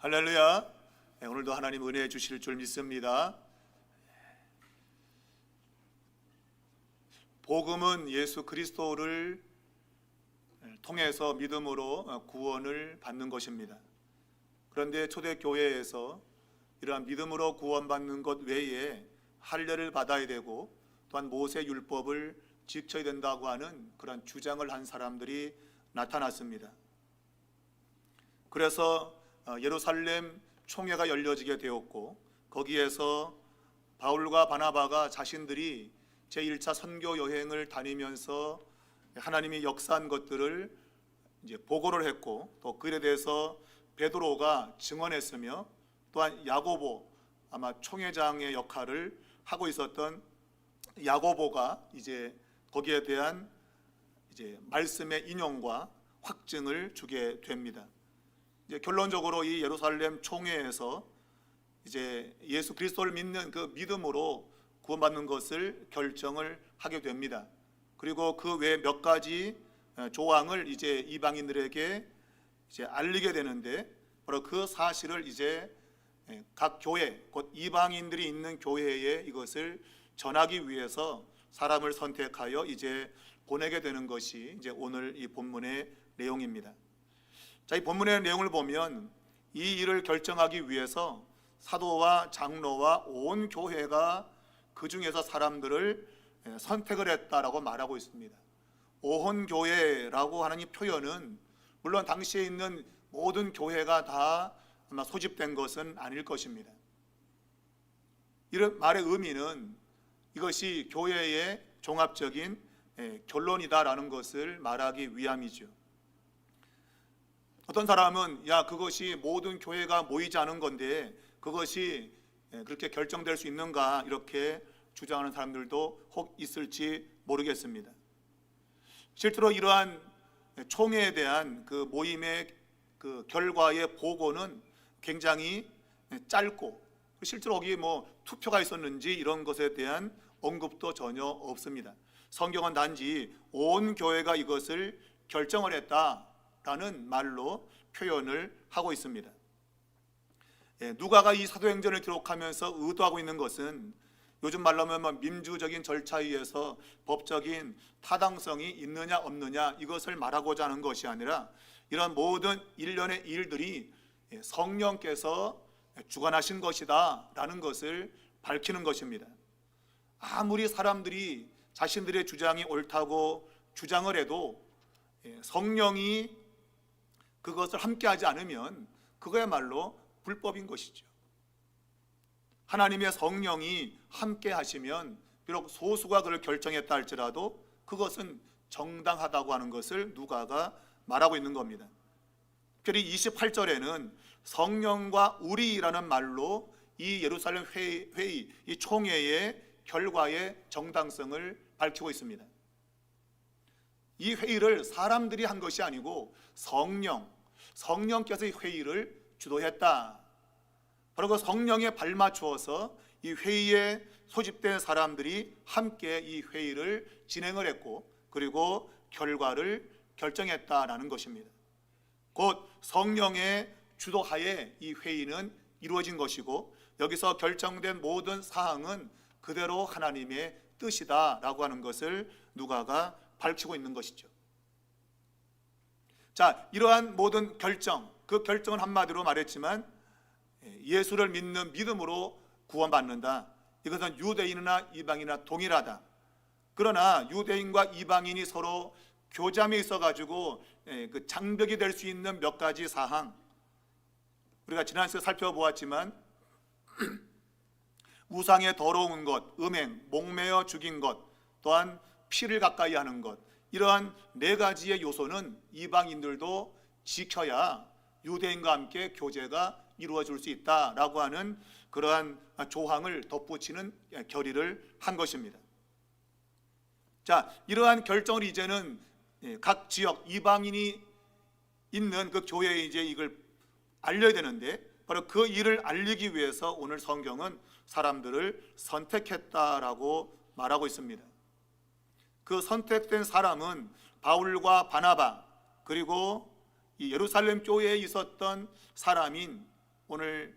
할렐루야. 오늘도 하나님 은혜 주실 줄 믿습니다. 복음은 예수 그리스도를 통해서 믿음으로 구원을 받는 것입니다. 그런데 초대교회에서 이러한 믿음으로 구원받는 것 외에 할례를 받아야 되고 또한 모세 율법을 지켜야 된다고 하는 그런 주장을 한 사람들이 나타났습니다. 그래서 예루살렘 총회가 열려지게 되었고, 거기에서 바울과 바나바가 자신들이 제1차 선교 여행을 다니면서 하나님이 역사한 것들을 이제 보고를 했고, 또 그에 대해서 베드로가 증언했으며, 또한 야고보, 아마 총회장의 역할을 하고 있었던 야고보가 이제 거기에 대한 이제 말씀의 인용과 확증을 주게 됩니다. 이제 결론적으로 이 예루살렘 총회에서 이제 예수 그리스도를 믿는 그 믿음으로 구원받는 것을 결정을 하게 됩니다. 그리고 그 외 몇 가지 조항을 이제 이방인들에게 이제 알리게 되는데, 바로 그 사실을 이제 각 교회, 곧 이방인들이 있는 교회에 이것을 전하기 위해서 사람을 선택하여 이제 보내게 되는 것이 이제 오늘 이 본문의 내용입니다. 자, 이 본문의 내용을 보면 이 일을 결정하기 위해서 사도와 장로와 온 교회가 그 중에서 사람들을 선택을 했다라고 말하고 있습니다. 온 교회라고 하는 이 표현은 물론 당시에 있는 모든 교회가 다 아마 소집된 것은 아닐 것입니다. 이런 말의 의미는 이것이 교회의 종합적인 결론이다라는 것을 말하기 위함이죠. 어떤 사람은 그것이 모든 교회가 모이지 않은 건데 그것이 그렇게 결정될 수 있는가, 이렇게 주장하는 사람들도 혹 있을지 모르겠습니다. 실제로 이러한 총회에 대한 그 모임의 그 결과의 보고는 굉장히 짧고, 실제로 거기 투표가 있었는지 이런 것에 대한 언급도 전혀 없습니다. 성경은 단지 온 교회가 이것을 결정을 했다라는 말로 표현을 하고 있습니다. 누가가 이 사도행전을 기록하면서 의도하고 있는 것은 요즘 말로 하면 민주적인 절차에 의해서 법적인 타당성이 있느냐 없느냐 이것을 말하고자 하는 것이 아니라, 이런 모든 일련의 일들이 성령께서 주관하신 것이다 라는 것을 밝히는 것입니다. 아무리 사람들이 자신들의 주장이 옳다고 주장을 해도 성령이 그것을 함께하지 않으면 그거야말로 불법인 것이죠. 하나님의 성령이 함께 하시면 비록 소수가 그를 결정했다 할지라도 그것은 정당하다고 하는 것을 누가가 말하고 있는 겁니다. 특별히 28절에는 성령과 우리라는 말로 이 예루살렘 회의, 이 총회의 결과의 정당성을 밝히고 있습니다. 이 회의를 사람들이 한 것이 아니고 성령께서 이 회의를 주도했다. 바로 그 성령에 발맞추어서 이 회의에 소집된 사람들이 함께 이 회의를 진행을 했고, 그리고 결과를 결정했다라는 것입니다. 곧 성령의 주도하에 이 회의는 이루어진 것이고, 여기서 결정된 모든 사항은 그대로 하나님의 뜻이다라고 하는 것을 누가가 밝히고 있는 것이죠. 자, 이러한 모든 결정, 그 결정은 한마디로 말했지만 예수를 믿는 믿음으로 구원받는다. 이것은 유대인이나 이방인이나 동일하다. 그러나 유대인과 이방인이 서로 교점이 있어가지고 그 장벽이 될 수 있는 몇 가지 사항, 우리가 지난 시간에 살펴보았지만 우상의 더러운 것, 음행, 목매어 죽인 것, 또한 피를 가까이 하는 것, 이러한 네 가지의 요소는 이방인들도 지켜야 유대인과 함께 교제가 이루어질 수 있다라고 하는 그러한 조항을 덧붙이는 결의를 한 것입니다. 자, 이러한 결정을 이제는 각 지역 이방인이 있는 그 교회에 이제 이걸 알려야 되는데, 바로 그 일을 알리기 위해서 오늘 성경은 사람들을 선택했다라고 말하고 있습니다. 그 선택된 사람은 바울과 바나바, 그리고 이 예루살렘 교회에 있었던 사람인 오늘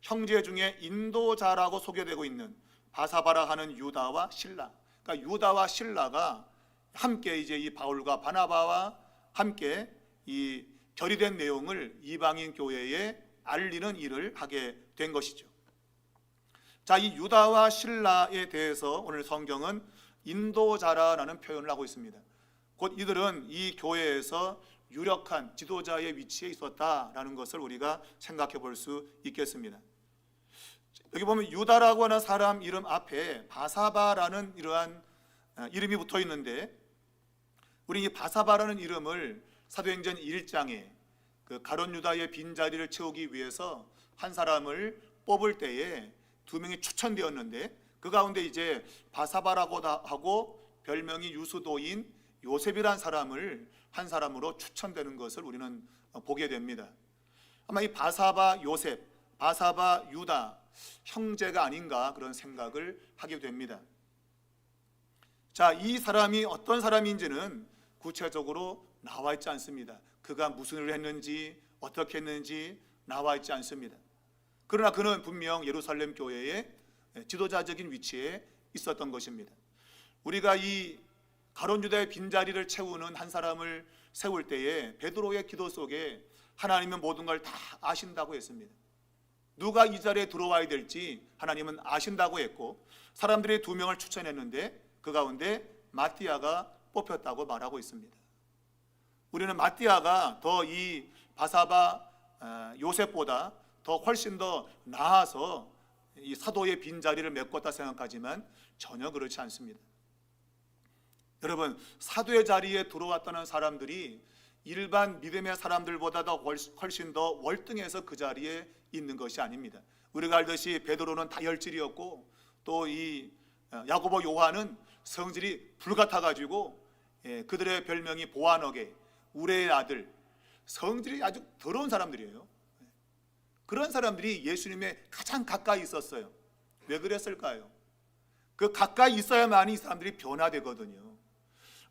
형제 중에 인도자라고 소개되고 있는 바사바라 하는 유다와 실라, 그러니까 유다와 실라가 함께 이제 이 바울과 바나바와 함께 이 결의된 내용을 이방인 교회에 알리는 일을 하게 된 것이죠. 자, 이 유다와 실라에 대해서 오늘 성경은 인도자라는 표현을 하고 있습니다. 곧 이들은 이 교회에서 유력한 지도자의 위치에 있었다라는 것을 우리가 생각해 볼 수 있겠습니다. 여기 보면 유다라고 하는 사람 이름 앞에 바사바라는 이러한 이름이 붙어 있는데, 우리 이 바사바라는 이름을 사도행전 1장에 그 가룟 유다의 빈자리를 채우기 위해서 한 사람을 뽑을 때에 두 명이 추천되었는데, 그 가운데 이제 바사바라고 하고 별명이 유수도인 요셉이란 사람을 한 사람으로 추천되는 것을 우리는 보게 됩니다. 아마 이 바사바 요셉, 바사바 유다 형제가 아닌가 그런 생각을 하게 됩니다. 자, 이 사람이 어떤 사람인지는 구체적으로 나와 있지 않습니다. 그가 무슨 일을 했는지 어떻게 했는지 나와 있지 않습니다. 그러나 그는 분명 예루살렘 교회의 지도자적인 위치에 있었던 것입니다. 우리가 이 가룟 유다의 빈자리를 채우는 한 사람을 세울 때에 베드로의 기도 속에 하나님은 모든 걸 다 아신다고 했습니다. 누가 이 자리에 들어와야 될지 하나님은 아신다고 했고, 사람들이 두 명을 추천했는데 그 가운데 마띠아가 뽑혔다고 말하고 있습니다. 우리는 마띠아가 더 이 바사바 요셉보다 더 훨씬 더 나아서 이 사도의 빈자리를 메꿨다 생각하지만 전혀 그렇지 않습니다. 여러분, 사도의 자리에 들어왔다는 사람들이 일반 믿음의 사람들보다 더 훨씬 더 월등해서 그 자리에 있는 것이 아닙니다. 우리가 알듯이 베드로는 다혈질이었고, 또 이 야고보 요한은 성질이 불같아가지고 그들의 별명이 보아너게, 우레의 아들, 성질이 아주 더러운 사람들이에요. 그런 사람들이 예수님의 가장 가까이 있었어요. 왜 그랬을까요? 그 가까이 있어야만이 이 사람들이 변화되거든요.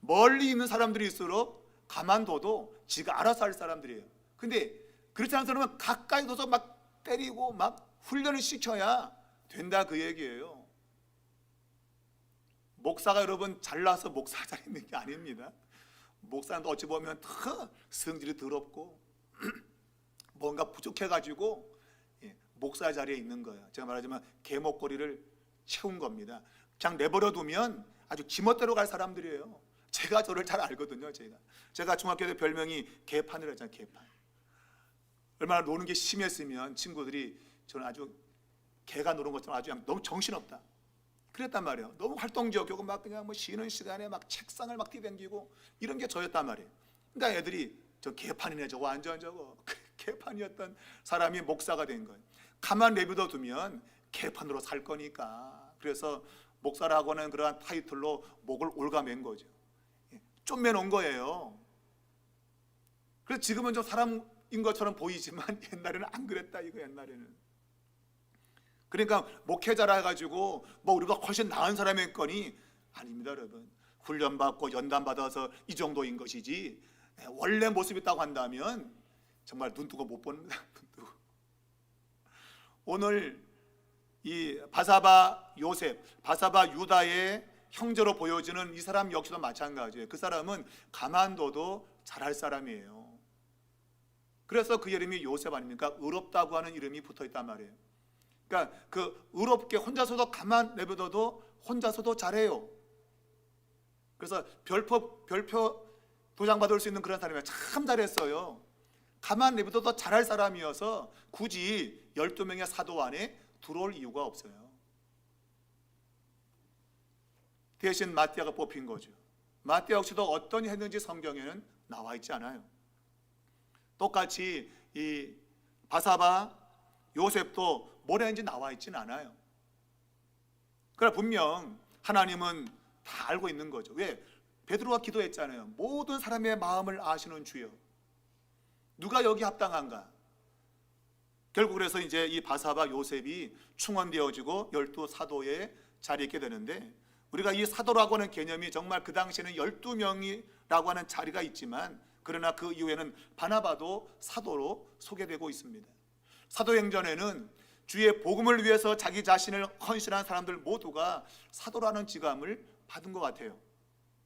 멀리 있는 사람들일수록 가만둬도 지가 알아서 할 사람들이에요. 근데 그렇지 않은 사람은 가까이 둬서 막 때리고 막 훈련을 시켜야 된다, 그 얘기예요. 목사가 여러분 잘나서 목사 자리에 있는 게 아닙니다. 목사는 어찌 보면 더 성질이 더럽고 뭔가 부족해가지고 목사 자리에 있는 거예요. 제가 말하자면 개목걸이를 채운 겁니다. 그냥 내버려 두면 아주 지멋대로 갈 사람들이에요. 제가 저를 잘 알거든요. 제가 중학교 때 별명이 개판이라고 했잖아요. 개판. 얼마나 노는 게 심했으면 친구들이 저는 아주 개가 노는 것처럼 아주 그냥 너무 정신없다 그랬단 말이에요. 너무 활동적이고 막 그냥 뭐 쉬는 시간에 막 책상을 막 뛰댕기고 이런 게 저였단 말이에요. 그러니까 애들이 저 개판이네, 저거 완전 저거 개판이었던 사람이 목사가 된 거예요. 가만 내버려 두면 개판으로 살 거니까. 그래서 목사라고 하는 그러한 타이틀로 목을 올가맨 거죠. 쫓매놓은 거예요. 그래서 지금은 좀 사람인 것처럼 보이지만 옛날에는 안 그랬다, 이거. 옛날에는 그러니까 목회자라 해가지고 뭐 우리가 훨씬 나은 사람의 거니 아닙니다, 여러분. 훈련받고 연단받아서 이 정도인 것이지 원래 모습이 있다고 한다면 정말 눈 뜨고 못 보는 눈 뜨고. 오늘 이 바사바 요셉, 바사바 유다의 형제로 보여지는 이 사람 역시도 마찬가지예요. 그 사람은 가만둬도 잘할 사람이에요. 그래서 그 이름이 요셉 아닙니까? 의롭다고 하는 이름이 붙어있단 말이에요. 그러니까 그 의롭게 혼자서도 가만 내버려둬도 혼자서도 잘해요. 그래서 별표 도장 받을 수 있는 그런 사람이 참 잘했어요. 가만 내버려둬도 잘할 사람이어서 굳이 12명의 사도 안에 들어올 이유가 없어요. 대신 마띠아가 뽑힌 거죠. 마띠아 역시도 어떤 일을 했는지 성경에는 나와 있지 않아요. 똑같이 이 바사바 요셉도 뭘 했는지 나와 있지는 않아요. 그러나 분명 하나님은 다 알고 있는 거죠. 왜? 베드로가 기도했잖아요. 모든 사람의 마음을 아시는 주여, 누가 여기 합당한가? 결국 그래서 이제 이 바사바 요셉이 충원되어지고 12사도에 자리에 있게 되는데, 우리가 이 사도라고 하는 개념이 정말 그 당시에는 12명이라고 하는 자리가 있지만, 그러나 그 이후에는 바나바도 사도로 소개되고 있습니다. 사도행전에는 주의 복음을 위해서 자기 자신을 헌신한 사람들 모두가 사도라는 직함을 받은 것 같아요.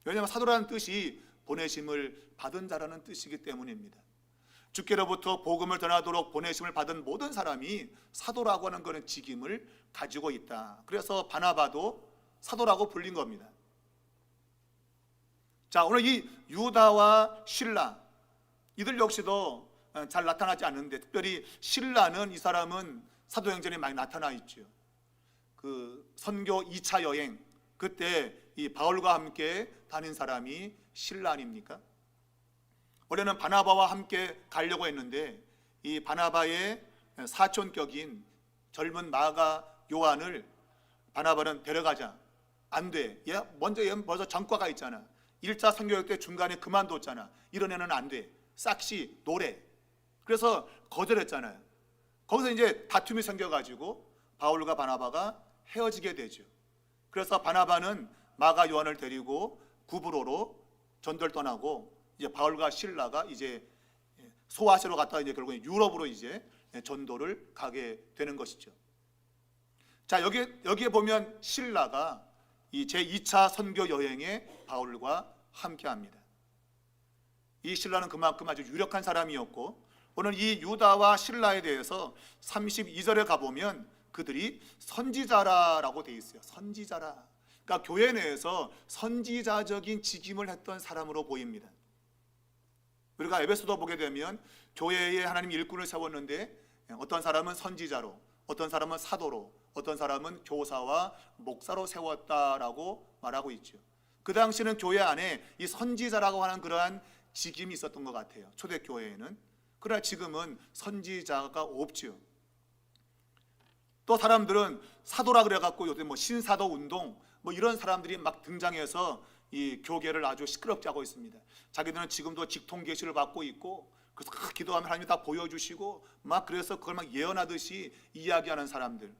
왜냐하면 사도라는 뜻이 보내심을 받은 자라는 뜻이기 때문입니다. 주께로부터 복음을 전하도록 보내심을 받은 모든 사람이 사도라고 하는 그런 직임을 가지고 있다. 그래서 바나바도 사도라고 불린 겁니다. 자, 오늘 이 유다와 실라, 이들 역시도 잘 나타나지 않는데, 특별히 실라는, 이 사람은 사도행전에 많이 나타나 있죠. 그 선교 2차 여행, 그때 이 바울과 함께 다닌 사람이 실라 아닙니까? 원래는 바나바와 함께 가려고 했는데, 이 바나바의 사촌격인 젊은 마가 요한을 바나바는 데려가자. 안 돼. 얘 벌써 전과가 있잖아. 1차 선교역 때 중간에 그만뒀잖아. 이런 애는 안 돼. 싹시 노래. 그래서 거절했잖아요. 거기서 이제 다툼이 생겨가지고 바울과 바나바가 헤어지게 되죠. 그래서 바나바는 마가 요한을 데리고 구브로로 전도를 떠나고, 이제 바울과 실라가 이제 소아시아로 갔다가 이제 결국 유럽으로 이제 전도를 가게 되는 것이죠. 자, 여기에 보면 실라가 이 제2차 선교 여행에 바울과 함께합니다. 이 실라는 그만큼 아주 유력한 사람이었고, 오늘 이 유다와 실라에 대해서 32절에 가보면 그들이 선지자라고 되어 있어요. 선지자라. 그러니까 교회 내에서 선지자적인 직임을 했던 사람으로 보입니다. 우리가 에베소서 보게 되면 교회에 하나님이 일꾼을 세웠는데, 어떤 사람은 선지자로, 어떤 사람은 사도로, 어떤 사람은 교사와 목사로 세웠다라고 말하고 있죠. 그 당시는 교회 안에 이 선지자라고 하는 그러한 직임이 있었던 것 같아요. 초대교회에는. 그러나 지금은 선지자가 없죠. 또 사람들은 사도라 그래갖고 요새 신사도 운동 이런 사람들이 막 등장해서 이 교계를 아주 시끄럽게 하고 있습니다. 자기들은 지금도 직통 계시를 받고 있고, 그래서 기도하면 하나님이 다 보여주시고 막, 그래서 그걸 막 예언하듯이 이야기하는 사람들,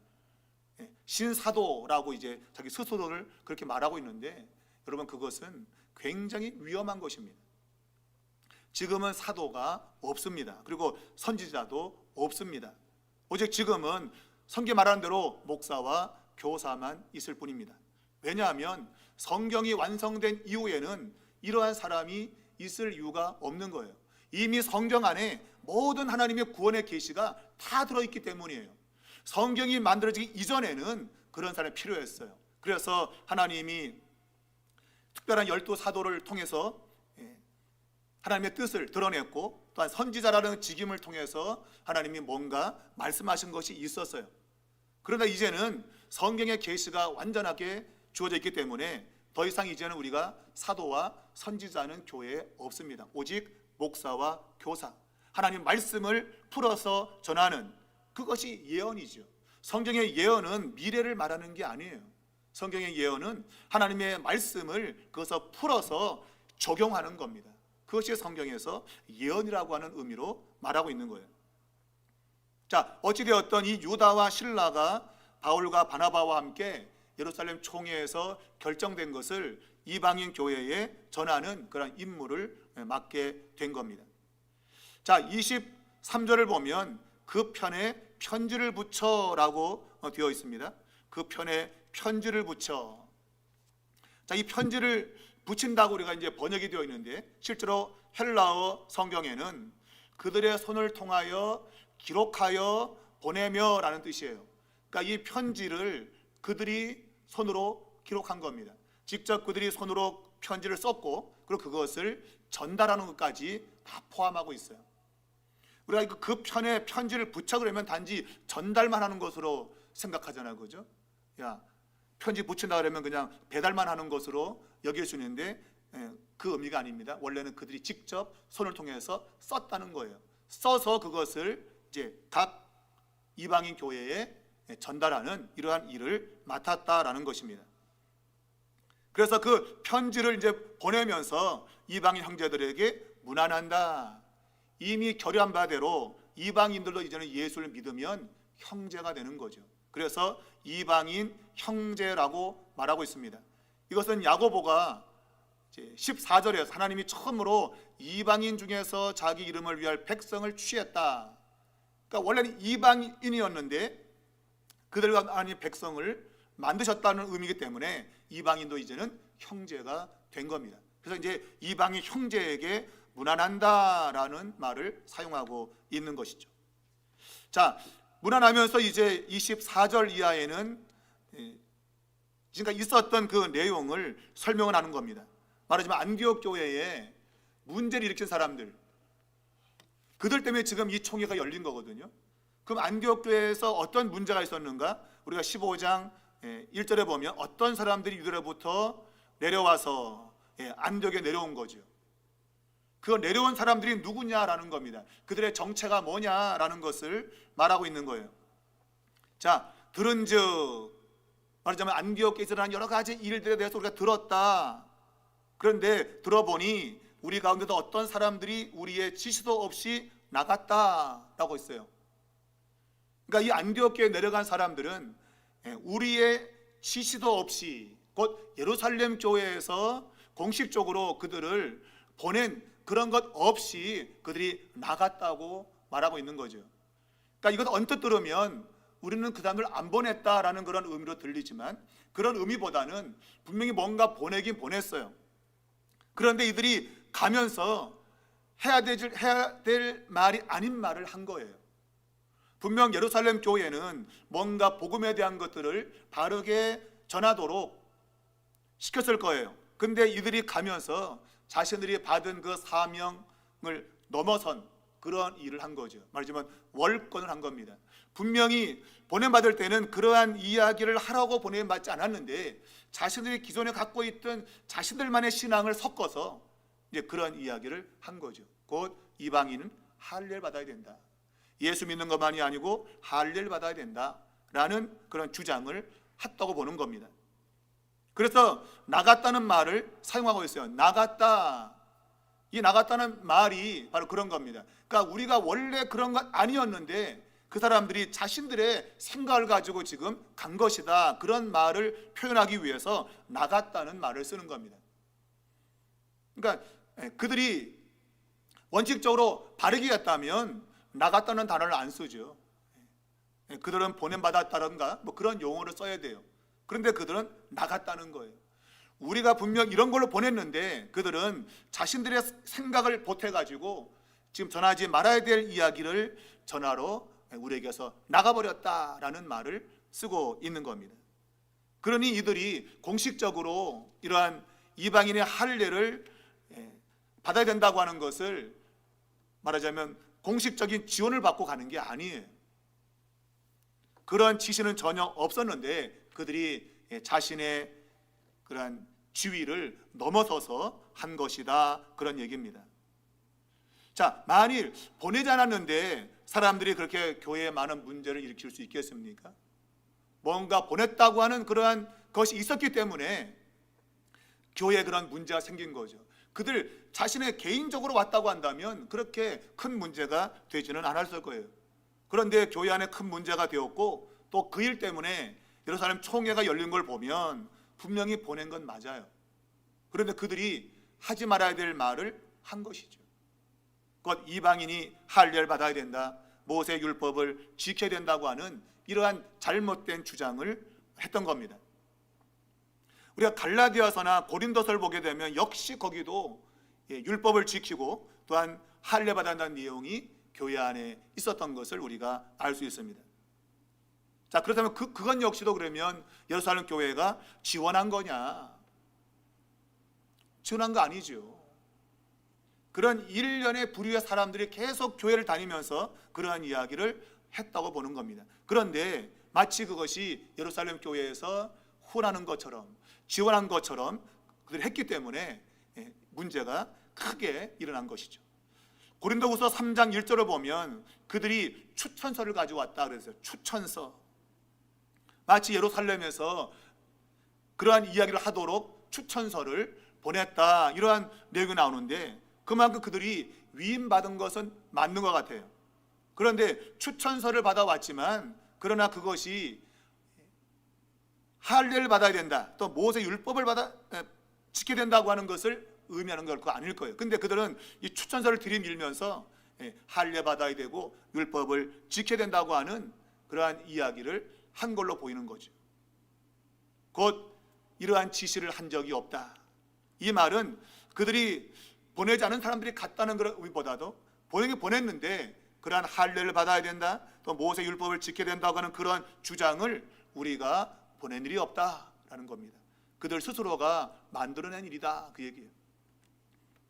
신사도라고 이제 자기 스스로를 그렇게 말하고 있는데, 여러분 그것은 굉장히 위험한 것입니다. 지금은 사도가 없습니다. 그리고 선지자도 없습니다. 오직 지금은 성경 말하는 대로 목사와 교사만 있을 뿐입니다. 왜냐하면 성경이 완성된 이후에는 이러한 사람이 있을 이유가 없는 거예요. 이미 성경 안에 모든 하나님의 구원의 계시가 다 들어있기 때문이에요. 성경이 만들어지기 이전에는 그런 사람이 필요했어요. 그래서 하나님이 특별한 12사도를 통해서 하나님의 뜻을 드러냈고, 또한 선지자라는 직임을 통해서 하나님이 뭔가 말씀하신 것이 있었어요. 그러나 이제는 성경의 계시가 완전하게 주어져 있기 때문에 더 이상 이제는 우리가 사도와 선지자는 교회에 없습니다. 오직 목사와 교사, 하나님 말씀을 풀어서 전하는, 그것이 예언이죠. 성경의 예언은 미래를 말하는 게 아니에요. 성경의 예언은 하나님의 말씀을 그것을 풀어서 적용하는 겁니다. 그것이 성경에서 예언이라고 하는 의미로 말하고 있는 거예요. 자, 어찌되었던 이 유다와 실라가 바울과 바나바와 함께 예루살렘 총회에서 결정된 것을 이방인 교회에 전하는 그런 임무를 맡게 된 겁니다. 자, 23절을 보면 그 편에 편지를 붙여라고 되어 있습니다. 그 편에 편지를 붙여. 자, 이 편지를 붙인다고 우리가 이제 번역이 되어 있는데, 실제로 헬라어 성경에는 그들의 손을 통하여 기록하여 보내며라는 뜻이에요. 그러니까 이 편지를 그들이 손으로 기록한 겁니다. 직접 그들이 손으로 편지를 썼고, 그리고 그것을 전달하는 것까지 다 포함하고 있어요. 우리가 그 편에 편지를 붙여 그러면 단지 전달만 하는 것으로 생각하잖아요, 그죠? 야, 편지 붙인다 그러면 그냥 배달만 하는 것으로 여길 수 있는데, 그 의미가 아닙니다. 원래는 그들이 직접 손을 통해서 썼다는 거예요. 써서 그것을 이제 각 이방인 교회에 전달하는 이러한 일을 맡았다라는 것입니다. 그래서 그 편지를 이제 보내면서 이방인 형제들에게 문안한다. 이미 결의한 바대로 이방인들도 이제는 예수를 믿으면 형제가 되는 거죠. 그래서 이방인 형제라고 말하고 있습니다. 이것은 야고보가 14절에서 하나님이 처음으로 이방인 중에서 자기 이름을 위할 백성을 취했다. 그러니까 원래는 이방인이었는데 그들과 하나님 백성을 만드셨다는 의미이기 때문에 이방인도 이제는 형제가 된 겁니다. 그래서 이제 이방인 형제에게 무난한다라는 말을 사용하고 있는 것이죠. 자, 무난하면서 이제 24절 이하에는 지금까지 있었던 그 내용을 설명을 하는 겁니다. 말하자면 안디옥 교회에 문제를 일으킨 사람들, 그들 때문에 지금 이 총회가 열린 거거든요. 그럼 안디옥 교회에서 어떤 문제가 있었는가? 우리가 15장 1절에 보면 어떤 사람들이 유대로부터 내려와서 안디옥에 내려온 거죠. 그 내려온 사람들이 누구냐라는 겁니다. 그들의 정체가 뭐냐라는 것을 말하고 있는 거예요. 자, 들은즉 말하자면 안디옥에 일어난 여러 가지 일들에 대해서 우리가 들었다. 그런데 들어보니 우리 가운데도 어떤 사람들이 우리의 지시도 없이 나갔다라고 했어요. 그러니까 이 안디옥 교회에 내려간 사람들은 우리의 지시도 없이 곧 예루살렘 교회에서 공식적으로 그들을 보낸 그런 것 없이 그들이 나갔다고 말하고 있는 거죠. 그러니까 이것 언뜻 들으면 우리는 그 사람을 안 보냈다라는 그런 의미로 들리지만 그런 의미보다는 분명히 뭔가 보내긴 보냈어요. 그런데 이들이 가면서 해야 될 말이 아닌 말을 한 거예요. 분명 예루살렘 교회는 뭔가 복음에 대한 것들을 바르게 전하도록 시켰을 거예요. 근데 이들이 가면서 자신들이 받은 그 사명을 넘어선 그런 일을 한 거죠. 말하자면 월권을 한 겁니다. 분명히 보냄받을 때는 그러한 이야기를 하라고 보냄받지 않았는데 자신들이 기존에 갖고 있던 자신들만의 신앙을 섞어서 이제 그런 이야기를 한 거죠. 곧 이방인은 할례를 받아야 된다. 예수 믿는 것만이 아니고 할례를 받아야 된다라는 그런 주장을 했다고 보는 겁니다. 그래서 나갔다는 말을 사용하고 있어요. 나갔다. 이 나갔다는 말이 바로 그런 겁니다. 그러니까 우리가 원래 그런 건 아니었는데 그 사람들이 자신들의 생각을 가지고 지금 간 것이다. 그런 말을 표현하기 위해서 나갔다는 말을 쓰는 겁니다. 그러니까 그들이 원칙적으로 바르게 했다면 나갔다는 단어를 안 쓰죠. 그들은 보냄받았다던가 뭐 그런 용어를 써야 돼요. 그런데 그들은 나갔다는 거예요. 우리가 분명 이런 걸로 보냈는데 그들은 자신들의 생각을 보태가지고 지금 전하지 말아야 될 이야기를 전하러 우리에게서 나가버렸다라는 말을 쓰고 있는 겁니다. 그러니 이들이 공식적으로 이러한 이방인의 할례를 받아야 된다고 하는 것을 말하자면 공식적인 지원을 받고 가는 게 아니에요. 그런 지시는 전혀 없었는데 그들이 자신의 그런 지위를 넘어서서 한 것이다, 그런 얘기입니다. 자, 만일 보내지 않았는데 사람들이 그렇게 교회에 많은 문제를 일으킬 수 있겠습니까? 뭔가 보냈다고 하는 그러한 것이 있었기 때문에 교회에 그런 문제가 생긴 거죠. 그들 자신의 개인적으로 왔다고 한다면 그렇게 큰 문제가 되지는 않았을 거예요. 그런데 교회 안에 큰 문제가 되었고 또 그 일 때문에 예루살렘 총회가 열린 걸 보면 분명히 보낸 건 맞아요. 그런데 그들이 하지 말아야 될 말을 한 것이죠. 곧 이방인이 할례를 받아야 된다, 모세 율법을 지켜야 된다고 하는 이러한 잘못된 주장을 했던 겁니다. 우리가 갈라디아서나 고린도서를 보게 되면 역시 거기도 율법을 지키고 또한 할례 받아야 한다는 내용이 교회 안에 있었던 것을 우리가 알 수 있습니다. 자, 그렇다면 그건 역시도 그러면 예루살렘 교회가 지원한 거냐? 지원한 거 아니죠. 그런 일련의 부류의 사람들이 계속 교회를 다니면서 그러한 이야기를 했다고 보는 겁니다. 그런데 마치 그것이 예루살렘 교회에서 후원하는 것처럼 지원한 것처럼 그들이 했기 때문에 문제가 크게 일어난 것이죠. 고린도후서 3장 1절을 보면 그들이 추천서를 가져왔다 그랬어요. 추천서. 마치 예루살렘에서 그러한 이야기를 하도록 추천서를 보냈다, 이러한 내용이 나오는데 그만큼 그들이 위임받은 것은 맞는 것 같아요. 그런데 추천서를 받아왔지만 그러나 그것이 할례를 받아야 된다, 또 모세 율법을 지켜야 된다고 하는 것을 의미하는 건 그거 아닐 거예요. 근데 그들은 이 추천서를 들이밀면서 할례 받아야 되고 율법을 지켜야 된다고 하는 그러한 이야기를 한 걸로 보이는 거죠. 곧 이러한 지시를 한 적이 없다. 이 말은 그들이 보내지 않은 사람들이 갔다는 것보다도 보냈는데 그러한 할례를 받아야 된다, 또 모세 율법을 지켜야 된다고 하는 그러한 주장을 우리가 보낸 일이 없다라는 겁니다. 그들 스스로가 만들어낸 일이다, 그 얘기예요.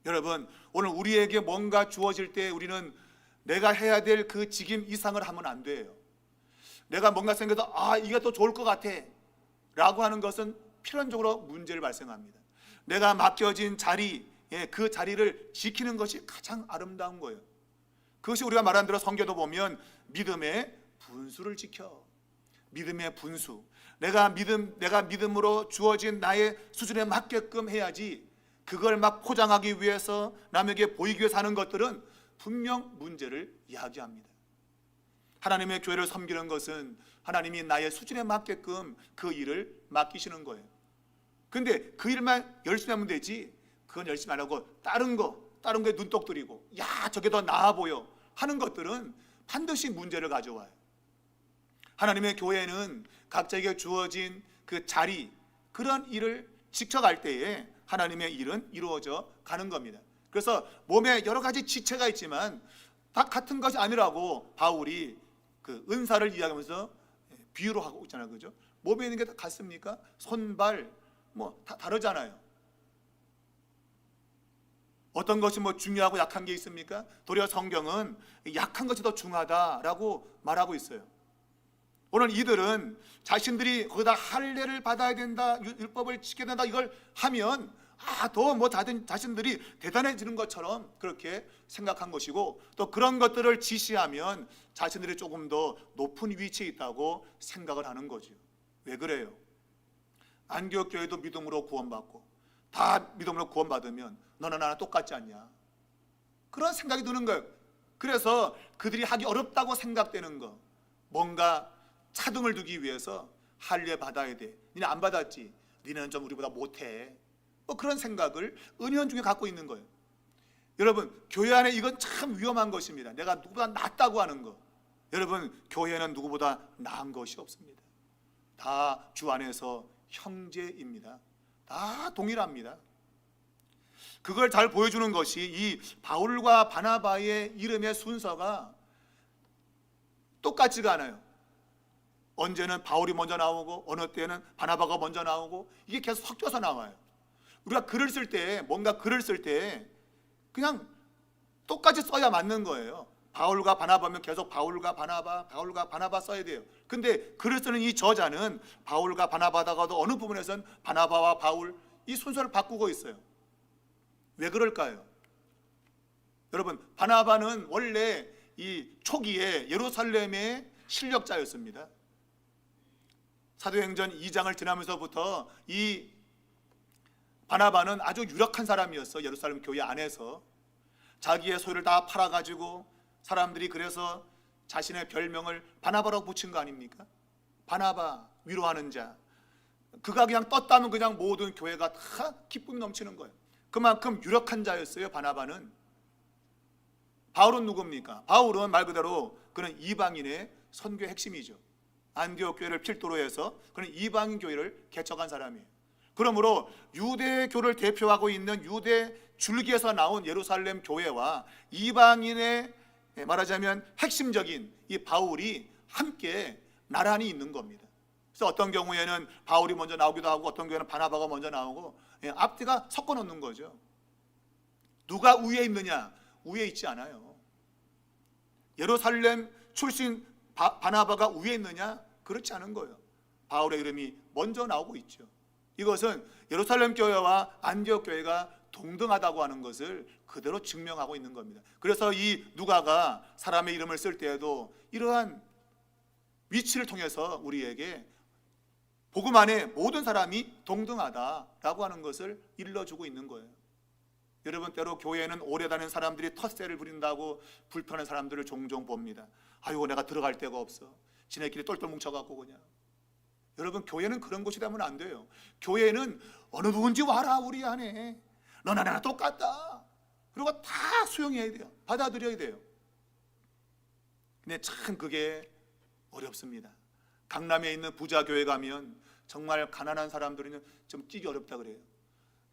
여러분, 오늘 우리에게 뭔가 주어질 때 우리는 내가 해야 될 그 직임 이상을 하면 안 돼요. 내가 뭔가 생각해서 이게 더 좋을 것 같아 라고 하는 것은 필연적으로 문제를 발생합니다. 내가 맡겨진 자리, 그 자리를 지키는 것이 가장 아름다운 거예요. 그것이 우리가 말한 대로 성경도 보면 믿음의 분수를 지켜. 믿음의 분수. 내가 믿음으로 주어진 나의 수준에 맞게끔 해야지, 그걸 막 포장하기 위해서 남에게 보이기 위해서 하는 것들은 분명 문제를 이야기합니다. 하나님의 교회를 섬기는 것은 하나님이 나의 수준에 맞게끔 그 일을 맡기시는 거예요. 근데 그 일만 열심히 하면 되지, 그건 열심히 안 하고 다른 거에 눈독 들이고 저게 더 나아 보여 하는 것들은 반드시 문제를 가져와요. 하나님의 교회는 각자에게 주어진 그 자리, 그런 일을 지켜갈 때에 하나님의 일은 이루어져 가는 겁니다. 그래서 몸에 여러 가지 지체가 있지만 다 같은 것이 아니라고 바울이 그 은사를 이야기하면서 비유로 하고 있잖아요. 그죠? 몸에 있는 게 다 같습니까? 손, 발 다 다르잖아요. 어떤 것이 중요하고 약한 게 있습니까? 도리어 성경은 약한 것이 더 중요하다라고 말하고 있어요. 오늘 이들은 자신들이 거기다 할례를 받아야 된다, 율법을 지켜야 된다, 이걸 하면 더 자신들이 대단해지는 것처럼 그렇게 생각한 것이고, 또 그런 것들을 지시하면 자신들이 조금 더 높은 위치에 있다고 생각을 하는 거죠. 왜 그래요? 안디옥 교회도 믿음으로 구원받고 다 믿음으로 구원받으면 너나 나나 똑같지 않냐, 그런 생각이 드는 거예요. 그래서 그들이 하기 어렵다고 생각되는 거, 뭔가 차등을 두기 위해서 할례 받아야 돼, 니네 안 받았지, 니네는 좀 우리보다 못해, 그런 생각을 은연중에 갖고 있는 거예요. 여러분, 교회 안에 이건 참 위험한 것입니다. 내가 누구보다 낫다고 하는 거. 여러분, 교회는 누구보다 나은 것이 없습니다. 다 주 안에서 형제입니다. 다 동일합니다. 그걸 잘 보여주는 것이 이 바울과 바나바의 이름의 순서가 똑같지가 않아요. 언제는 바울이 먼저 나오고 어느 때는 바나바가 먼저 나오고, 이게 계속 섞여서 나와요. 우리가 글을 쓸 때, 뭔가 글을 쓸 때 그냥 똑같이 써야 맞는 거예요. 바울과 바나바면 계속 바울과 바나바 써야 돼요. 근데 글을 쓰는 이 저자는 바울과 바나바다가도 어느 부분에서는 바나바와 바울, 이 순서를 바꾸고 있어요. 왜 그럴까요? 여러분, 바나바는 원래 이 초기에 예루살렘의 실력자였습니다. 사도행전 2장을 지나면서부터 이 바나바는 아주 유력한 사람이었어. 예루살렘 교회 안에서 자기의 소유를 다 팔아가지고 사람들이 그래서 자신의 별명을 바나바라고 붙인 거 아닙니까? 바나바, 위로하는 자. 그가 그냥 떴다면 그냥 모든 교회가 다 기쁨이 넘치는 거예요. 그만큼 유력한 자였어요, 바나바는. 바울은 누굽니까? 바울은 말 그대로 그는 이방인의 선교의 핵심이죠. 안디옥 교회를 필두로 해서 그는 이방인 교회를 개척한 사람이에요. 그러므로 유대교를 대표하고 있는 유대 줄기에서 나온 예루살렘 교회와 이방인의 말하자면 핵심적인 이 바울이 함께 나란히 있는 겁니다. 그래서 어떤 경우에는 바울이 먼저 나오기도 하고 어떤 경우에는 바나바가 먼저 나오고, 앞뒤가 섞어 놓는 거죠. 누가 우위에 있느냐? 우위에 있지 않아요. 예루살렘 출신 바나바가 우위에 있느냐? 그렇지 않은 거예요. 바울의 이름이 먼저 나오고 있죠. 이것은 예루살렘 교회와 안디옥 교회가 동등하다고 하는 것을 그대로 증명하고 있는 겁니다. 그래서 이 누가가 사람의 이름을 쓸 때에도 이러한 위치를 통해서 우리에게 복음 안에 모든 사람이 동등하다라고 하는 것을 일러주고 있는 거예요. 여러분, 때로 교회에는 오래 다닌 사람들이 텃세를 부린다고 불편한 사람들을 종종 봅니다. 아이고, 내가 들어갈 데가 없어. 지네끼리 똘똘 뭉쳐갖고 그냥. 여러분, 교회는 그런 곳이 되면 안 돼요. 교회는 어느 누군지 와라, 우리 안에. 너나 나나 똑같다. 그리고 다 수용해야 돼요. 받아들여야 돼요. 근데 참 그게 어렵습니다. 강남에 있는 부자 교회 가면 정말 가난한 사람들은 좀 뛰기 어렵다 그래요.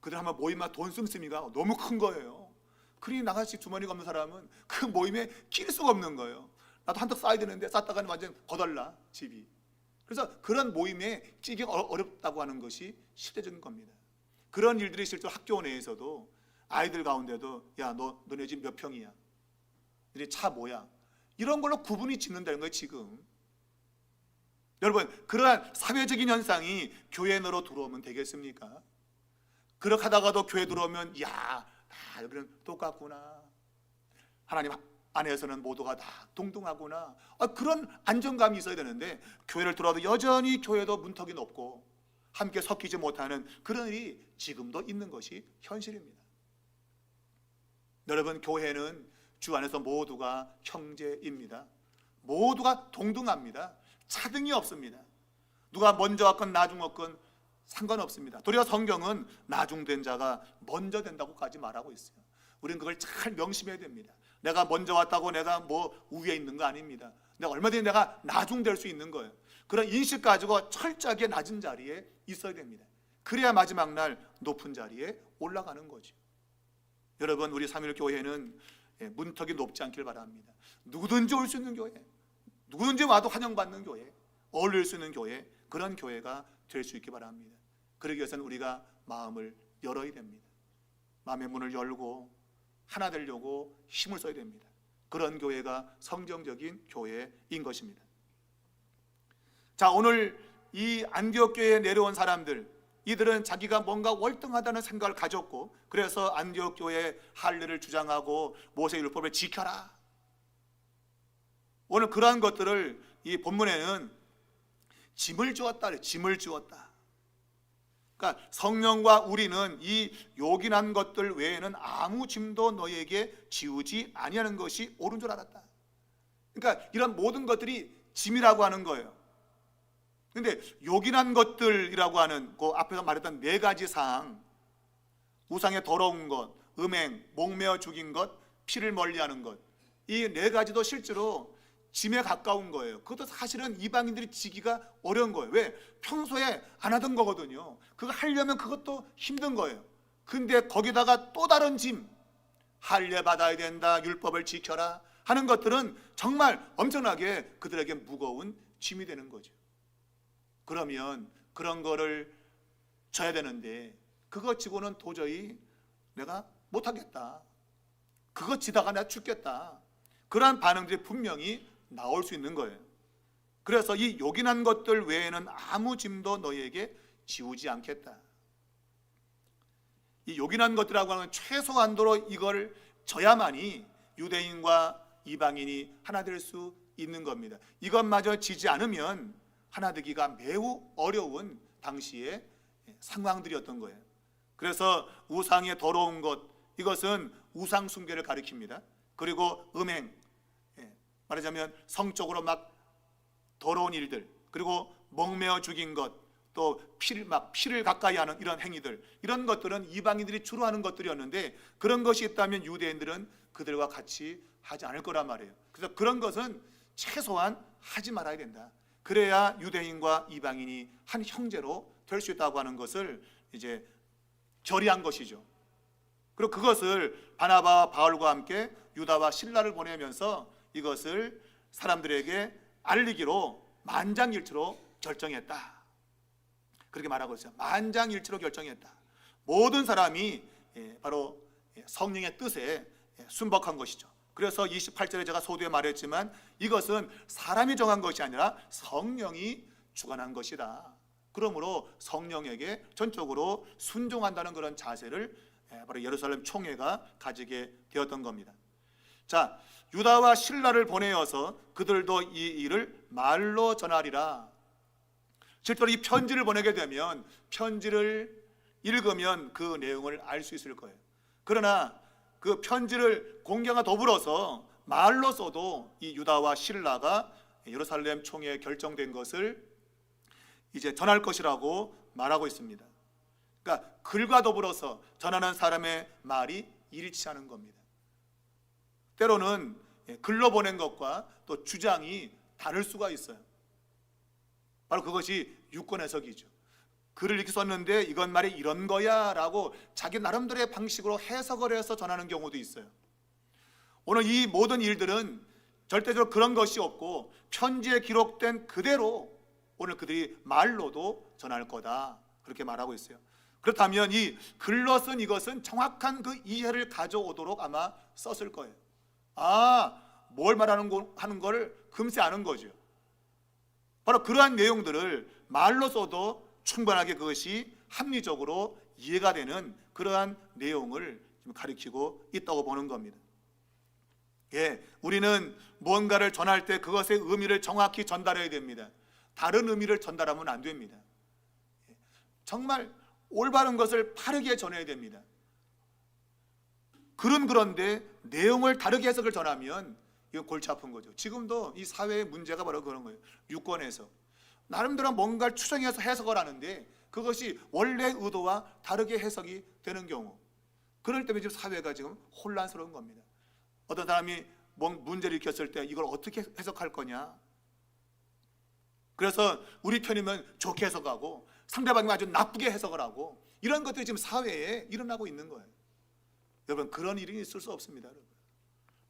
그들 한번 모임마다 돈 씀씀이가 너무 큰 거예요. 그러니 나같이 주머니가 없는 사람은 그 모임에 끼일 수가 없는 거예요. 나도 한턱 쏴야 되는데 쐈다가는 완전 거덜나 집이. 그래서 그런 모임에 끼기가 어렵다고 하는 것이 실제적인 겁니다. 그런 일들이 실제로 학교 내에서도 아이들 가운데도 야 너네 집 몇 평이야? 너네 차 뭐야? 이런 걸로 구분이 짓는다는 거예요 지금. 여러분 그러한 사회적인 현상이 교회 내로 들어오면 되겠습니까? 그렇게 하다가도 교회 들어오면 야 다 여기는 똑같구나. 하나님 안에서는 모두가 다 동등하구나. 그런 안정감이 있어야 되는데 교회를 들어와도 여전히 교회도 문턱이 높고 함께 섞이지 못하는 그런 일이 지금도 있는 것이 현실입니다. 여러분 교회는 주 안에서 모두가 형제입니다. 모두가 동등합니다. 차등이 없습니다. 누가 먼저 왔건 나중 왔건 상관없습니다. 도리어 성경은 나중된 자가 먼저 된다고까지 말하고 있어요. 우리는 그걸 잘 명심해야 됩니다. 내가 먼저 왔다고 내가 뭐 우위에 있는 거 아닙니다. 내가 얼마든지 내가 나중될 수 있는 거예요. 그런 인식 가지고 철저하게 낮은 자리에 있어야 됩니다. 그래야 마지막 날 높은 자리에 올라가는 거죠. 여러분 우리 삼일교회는 문턱이 높지 않길 바랍니다. 누구든지 올 수 있는 교회, 누구든지 와도 환영받는 교회, 어울릴 수 있는 교회, 그런 교회가 될 수 있기 바랍니다. 그러기 위해서는 우리가 마음을 열어야 됩니다. 마음의 문을 열고 하나 되려고 힘을 써야 됩니다. 그런 교회가 성경적인 교회인 것입니다. 자, 오늘 이 안디옥 교회에 내려온 사람들, 이들은 자기가 뭔가 월등하다는 생각을 가졌고 그래서 안디옥 교회의 할례를 주장하고 모세율법을 지켜라. 오늘 그러한 것들을 이 본문에는 짐을 주었다. 짐을 주었다. 그러니까 성령과 우리는 이 요긴한 것들 외에는 아무 짐도 너희에게 지우지 아니하는 것이 옳은 줄 알았다. 그러니까 이런 모든 것들이 짐이라고 하는 거예요. 그런데 요긴한 것들이라고 하는 그 앞에서 말했던 네 가지 사항, 우상의 더러운 것, 음행, 목매어 죽인 것, 피를 멀리하는 것, 이 네 가지도 실제로 짐에 가까운 거예요. 그것도 사실은 이방인들이 지기가 어려운 거예요. 왜? 평소에 안 하던 거거든요. 그거 하려면 그것도 힘든 거예요. 근데 거기다가 또 다른 짐, 할례 받아야 된다, 율법을 지켜라 하는 것들은 정말 엄청나게 그들에게 무거운 짐이 되는 거죠. 그러면 그런 거를 져야 되는데 그거 지고는 도저히 내가 못하겠다, 그거 지다가 내가 죽겠다, 그러한 반응들이 분명히 나올 수 있는 거예요. 그래서 이 요긴한 것들 외에는 아무 짐도 너희에게 지우지 않겠다. 이 요긴한 것들이라고 하는 최소한도로 이걸 져야만이 유대인과 이방인이 하나 될 수 있는 겁니다. 이것마저 지지 않으면 하나 되기가 매우 어려운 당시의 상황들이었던 거예요. 그래서 우상의 더러운 것, 이것은 우상 숭배를 가리킵니다. 그리고 음행, 말하자면 성적으로 막 더러운 일들, 그리고 목매어 죽인 것, 또 피를 가까이 하는 이런 행위들, 이런 것들은 이방인들이 주로 하는 것들이었는데 그런 것이 있다면 유대인들은 그들과 같이 하지 않을 거란 말이에요. 그래서 그런 것은 최소한 하지 말아야 된다. 그래야 유대인과 이방인이 한 형제로 될 수 있다고 하는 것을 이제 결의한 것이죠. 그리고 그것을 바나바와 바울과 함께 유다와 실라를 보내면서 이것을 사람들에게 알리기로 만장일치로 결정했다. 그렇게 말하고 있어요. 만장일치로 결정했다. 모든 사람이 바로 성령의 뜻에 순복한 것이죠. 그래서 28절에 제가 소두에 말했지만 이것은 사람이 정한 것이 아니라 성령이 주관한 것이다. 그러므로 성령에게 전적으로 순종한다는 그런 자세를 바로 예루살렘 총회가 가지게 되었던 겁니다. 자, 유다와 실라를 보내어서 그들도 이 일을 말로 전하리라. 실제로 이 편지를 보내게 되면 편지를 읽으면 그 내용을 알 수 있을 거예요. 그러나 그 편지를 공개와 더불어서 말로 써도 이 유다와 실라가 예루살렘 총회에 결정된 것을 이제 전할 것이라고 말하고 있습니다. 그러니까 글과 더불어서 전하는 사람의 말이 일치하는 겁니다. 때로는 글로 보낸 것과 또 주장이 다를 수가 있어요. 바로 그것이 유권 해석이죠. 글을 이렇게 썼는데 이건 말이 이런 거야 라고 자기 나름대로의 방식으로 해석을 해서 전하는 경우도 있어요. 오늘 이 모든 일들은 절대적으로 그런 것이 없고 편지에 기록된 그대로 오늘 그들이 말로도 전할 거다, 그렇게 말하고 있어요. 그렇다면 이 글로 쓴 이것은 정확한 그 이해를 가져오도록 아마 썼을 거예요. 뭘 하는 걸 금세 아는 거죠. 바로 그러한 내용들을 말로 써도 충분하게 그것이 합리적으로 이해가 되는 그러한 내용을 지금 가리키고 있다고 보는 겁니다. 우리는 무언가를 전할 때 그것의 의미를 정확히 전달해야 됩니다. 다른 의미를 전달하면 안 됩니다. 정말 올바른 것을 바르게 전해야 됩니다. 그런데 내용을 다르게 해석을 전하면 이건 골치 아픈 거죠. 지금도 이 사회의 문제가 바로 그런 거예요. 유권에서 나름대로 뭔가를 추정해서 해석을 하는데 그것이 원래 의도와 다르게 해석이 되는 경우, 그럴 때문에 지금 사회가 지금 혼란스러운 겁니다. 어떤 사람이 뭔 문제를 일으켰을 때 이걸 어떻게 해석할 거냐, 그래서 우리 편이면 좋게 해석하고 상대방이 아주 나쁘게 해석을 하고, 이런 것들이 지금 사회에 일어나고 있는 거예요. 여러분, 그런 일이 있을 수 없습니다. 여러분,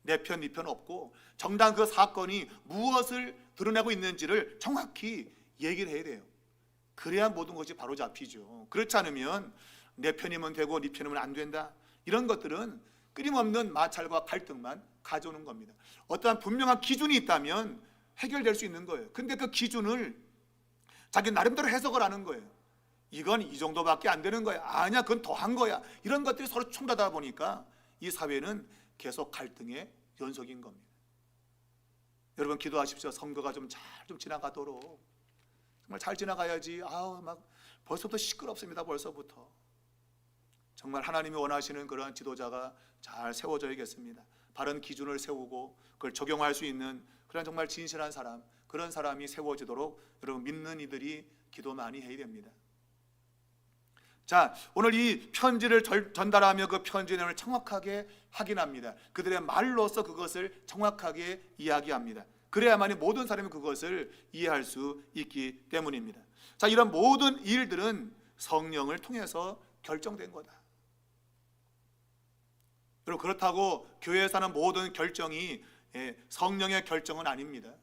내 편, 네 편 없고 정당 그 사건이 무엇을 드러내고 있는지를 정확히 얘기를 해야 돼요. 그래야 모든 것이 바로 잡히죠. 그렇지 않으면 내 편이면 되고 네 편이면 안 된다, 이런 것들은 끊임없는 마찰과 갈등만 가져오는 겁니다. 어떠한 분명한 기준이 있다면 해결될 수 있는 거예요. 근데 그 기준을 자기 나름대로 해석을 하는 거예요. 이건 이 정도밖에 안 되는 거야, 아니야 그건 더한 거야, 이런 것들이 서로 충돌하다 보니까 이 사회는 계속 갈등의 연속인 겁니다. 여러분, 기도하십시오. 선거가 좀 지나가도록. 정말 잘 지나가야지. 막 벌써부터 시끄럽습니다. 벌써부터. 정말 하나님이 원하시는 그런 지도자가 잘 세워져야겠습니다. 바른 기준을 세우고 그걸 적용할 수 있는 그런 정말 진실한 사람, 그런 사람이 세워지도록 여러분 믿는 이들이 기도 많이 해야 됩니다. 자, 오늘 이 편지를 전달하며 그 편지 내용을 정확하게 확인합니다. 그들의 말로서 그것을 정확하게 이야기합니다. 그래야만이 모든 사람이 그것을 이해할 수 있기 때문입니다. 자, 이런 모든 일들은 성령을 통해서 결정된 거다. 여러분, 그렇다고 교회에서 하는 모든 결정이 성령의 결정은 아닙니다.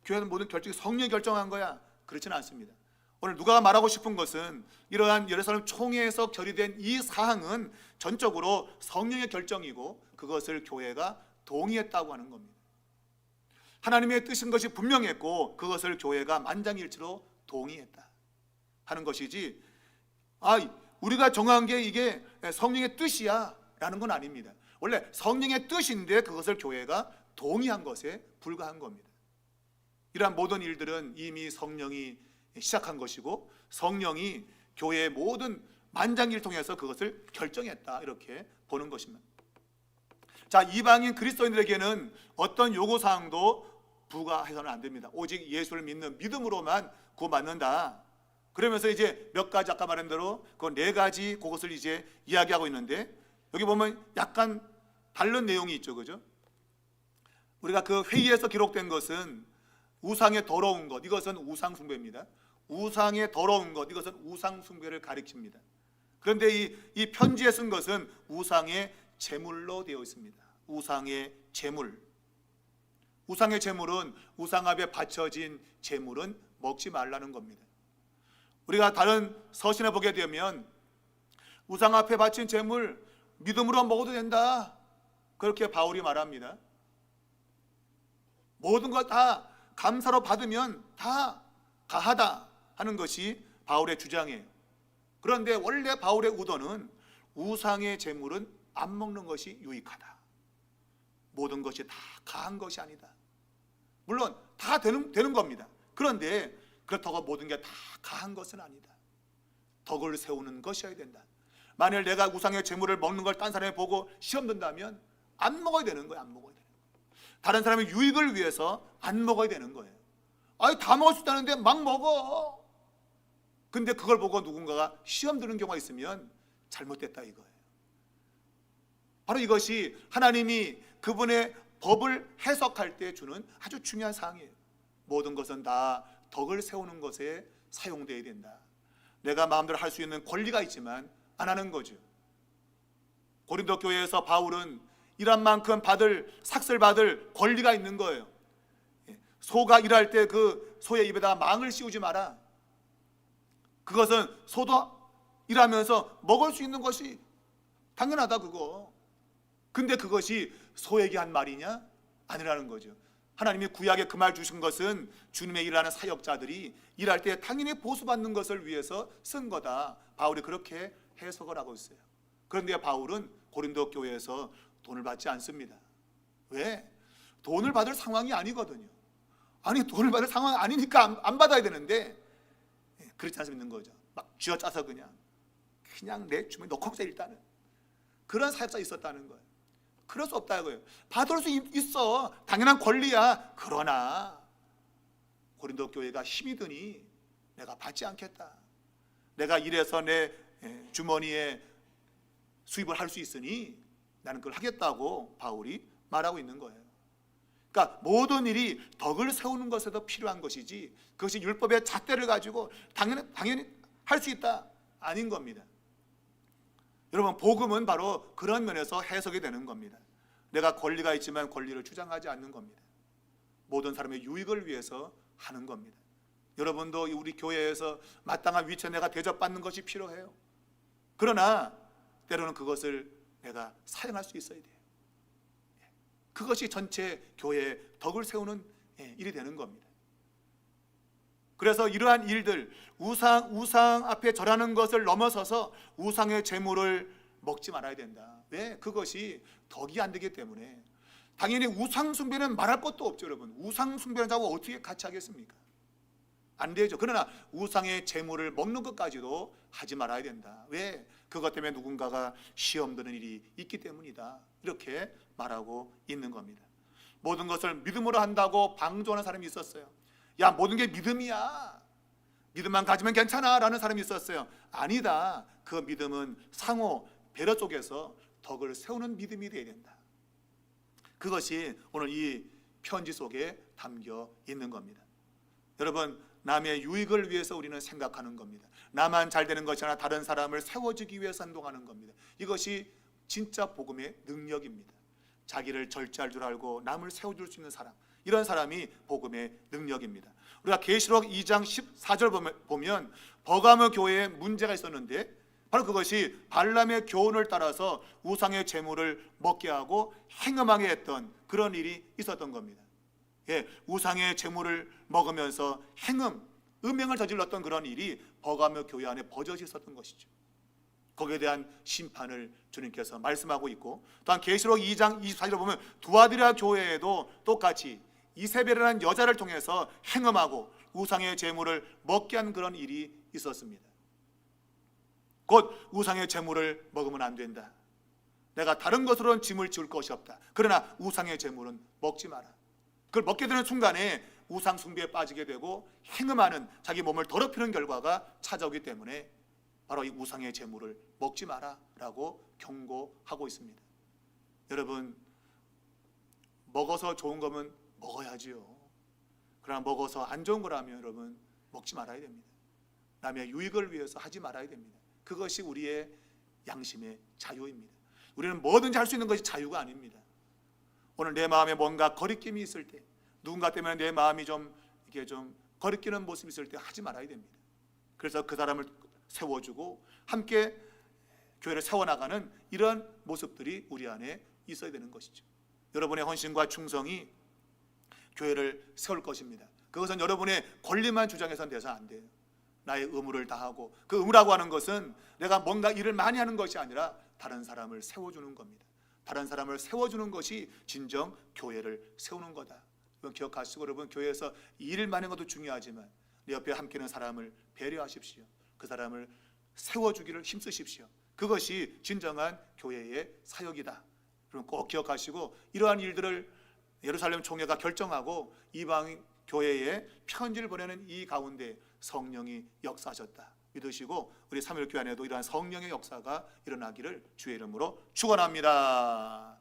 교회는 모든 결정이 성령이 결정한 거야, 그렇지는 않습니다. 오늘 누가가 말하고 싶은 것은 이러한 예루살렘 총회에서 결의된 이 사항은 전적으로 성령의 결정이고 그것을 교회가 동의했다고 하는 겁니다. 하나님의 뜻인 것이 분명했고 그것을 교회가 만장일치로 동의했다 하는 것이지, 우리가 정한 게 이게 성령의 뜻이야 라는 건 아닙니다. 원래 성령의 뜻인데 그것을 교회가 동의한 것에 불과한 겁니다. 이러한 모든 일들은 이미 성령이 시작한 것이고 성령이 교회의 모든 만장일을 통해서 그것을 결정했다, 이렇게 보는 것입니다. 자, 이방인 그리스도인들에게는 어떤 요구사항도 부과해서는 안 됩니다. 오직 예수를 믿는 믿음으로만 구원받는다. 그러면서 이제 몇 가지, 아까 말한 대로 그 네 가지 그것을 이제 이야기하고 있는데, 여기 보면 약간 다른 내용이 있죠, 그죠? 우리가 그 회의에서 기록된 것은 우상의 더러운 것, 이것은 우상 숭배입니다. 우상의 더러운 것, 이것은 우상 숭배를 가리킵니다. 그런데 이 편지에 쓴 것은 우상의 제물로 되어 있습니다. 우상의 제물. 우상의 제물은, 우상 앞에 바쳐진 제물은 먹지 말라는 겁니다. 우리가 다른 서신에 보게 되면 우상 앞에 바친 제물 믿음으로 먹어도 된다, 그렇게 바울이 말합니다. 모든 것 다 감사로 받으면 다 가하다 하는 것이 바울의 주장이에요. 그런데 원래 바울의 의도는 우상의 제물은 안 먹는 것이 유익하다. 모든 것이 다 가한 것이 아니다. 물론 다 되는 겁니다. 그런데 그렇다고 모든 게 다 가한 것은 아니다. 덕을 세우는 것이어야 된다. 만일 내가 우상의 제물을 먹는 걸 딴 사람이 보고 시험 든다면 안 먹어야 되는 거예요. 안 먹어야 되는 거예요. 다른 사람의 유익을 위해서 안 먹어야 되는 거예요. 다 먹을 수 있다는데 막 먹어. 근데 그걸 보고 누군가가 시험 드는 경우가 있으면 잘못됐다 이거예요. 바로 이것이 하나님이 그분의 법을 해석할 때 주는 아주 중요한 사항이에요. 모든 것은 다 덕을 세우는 것에 사용되어야 된다. 내가 마음대로 할 수 있는 권리가 있지만 안 하는 거죠. 고린도 교회에서 바울은 일한 만큼 삭슬 받을 권리가 있는 거예요. 소가 일할 때 그 소의 입에다 망을 씌우지 마라. 그것은 소도 일하면서 먹을 수 있는 것이 당연하다 그거. 근데 그것이 소에게 한 말이냐? 아니라는 거죠. 하나님이 구약에 그 말 주신 것은 주님의 일하는 사역자들이 일할 때 당연히 보수받는 것을 위해서 쓴 거다. 바울이 그렇게 해석을 하고 있어요. 그런데 바울은 고린도 교회에서 돈을 받지 않습니다. 왜? 돈을 받을 상황이 아니거든요. 아니 돈을 받을 상황이 아니니까 안 받아야 되는데 그렇지 않습니다 거죠. 막 쥐어짜서 그냥 내 주머니에 넣고 오자 일단은. 그런 사역자 있었다는 거예요. 그럴 수 없다고요. 받을 수 있어. 당연한 권리야. 그러나 고린도 교회가 힘이 드니 내가 받지 않겠다. 내가 일해서 내 주머니에 수입을 할 수 있으니 나는 그걸 하겠다고 바울이 말하고 있는 거예요. 그러니까 모든 일이 덕을 세우는 것에도 필요한 것이지 그것이 율법의 잣대를 가지고 당연히 할 수 있다 아닌 겁니다. 여러분 복음은 바로 그런 면에서 해석이 되는 겁니다. 내가 권리가 있지만 권리를 주장하지 않는 겁니다. 모든 사람의 유익을 위해서 하는 겁니다. 여러분도 우리 교회에서 마땅한 위치에 내가 대접받는 것이 필요해요. 그러나 때로는 그것을 내가 사용할 수 있어야 돼요. 그것이 전체 교회의 덕을 세우는 일이 되는 겁니다. 그래서 이러한 일들, 우상 앞에 절하는 것을 넘어서서 우상의 재물을 먹지 말아야 된다. 왜? 그것이 덕이 안 되기 때문에. 당연히 우상 숭배는 말할 것도 없죠, 여러분. 우상 숭배는 자고 어떻게 같이 하겠습니까? 안 되죠. 그러나 우상의 재물을 먹는 것까지도 하지 말아야 된다. 왜? 그것 때문에 누군가가 시험 드는 일이 있기 때문이다. 이렇게 말하고 있는 겁니다. 모든 것을 믿음으로 한다고 방조하는 사람이 있었어요. 야, 모든 게 믿음이야. 믿음만 가지면 괜찮아 라는 사람이 있었어요. 아니다. 그 믿음은 상호 배려 속에서 덕을 세우는 믿음이 되어야 된다. 그것이 오늘 이 편지 속에 담겨 있는 겁니다. 여러분, 남의 유익을 위해서 우리는 생각하는 겁니다. 나만 잘 되는 것이 아니라 다른 사람을 세워주기 위해서 행동하는 겁니다. 이것이 진짜 복음의 능력입니다. 자기를 절제할 줄 알고 남을 세워줄 수 있는 사람, 이런 사람이 복음의 능력입니다. 우리가 계시록 2장 14절 보면 버가모 교회에 문제가 있었는데 바로 그것이 발람의 교훈을 따라서 우상의 재물을 먹게 하고 행음하게 했던 그런 일이 있었던 겁니다. 우상의 재물을 먹으면서 음행을 저질렀던 그런 일이 버가모 교회 안에 버젓이 있었던 것이죠. 거기에 대한 심판을 주님께서 말씀하고 있고, 또한 계시록 2장 24절을 보면 두아디라 교회에도 똑같이 이세벨이라는 여자를 통해서 행음하고 우상의 재물을 먹게 한 그런 일이 있었습니다. 곧 우상의 재물을 먹으면 안 된다. 내가 다른 것으로는 짐을 지을 것이 없다. 그러나 우상의 재물은 먹지 마라. 그걸 먹게 되는 순간에 우상 숭배에 빠지게 되고 행음하는 자기 몸을 더럽히는 결과가 찾아오기 때문에 바로 이 우상의 재물을 먹지 마라 라고 경고하고 있습니다. 여러분, 먹어서 좋은 거면 먹어야지요. 그러나 먹어서 안 좋은 거라면 여러분 먹지 말아야 됩니다. 남의 유익을 위해서 하지 말아야 됩니다. 그것이 우리의 양심의 자유입니다. 우리는 뭐든지 할 수 있는 것이 자유가 아닙니다. 오늘 내 마음에 뭔가 거리낌이 있을 때, 누군가 때문에 내 마음이 좀 거리끼는 모습이 있을 때 하지 말아야 됩니다. 그래서 그 사람을 세워주고 함께 교회를 세워나가는 이런 모습들이 우리 안에 있어야 되는 것이죠. 여러분의 헌신과 충성이 교회를 세울 것입니다. 그것은 여러분의 권리만 주장해서는 돼서 안 돼요. 나의 의무를 다하고, 그 의무라고 하는 것은 내가 뭔가 일을 많이 하는 것이 아니라 다른 사람을 세워주는 겁니다. 다른 사람을 세워주는 것이 진정 교회를 세우는 거다. 이건 기억하시고, 여러분 교회에서 일을 많이 하는 것도 중요하지만 내 옆에 함께 있는 사람을 배려하십시오. 그 사람을 세워주기를 힘쓰십시오. 그것이 진정한 교회의 사역이다. 여러분 꼭 기억하시고, 이러한 일들을 예루살렘 총회가 결정하고 이방 교회에 편지를 보내는 이 가운데 성령이 역사하셨다 믿으시고, 우리 사무엘교회 안에도 이러한 성령의 역사가 일어나기를 주의 이름으로 축원합니다.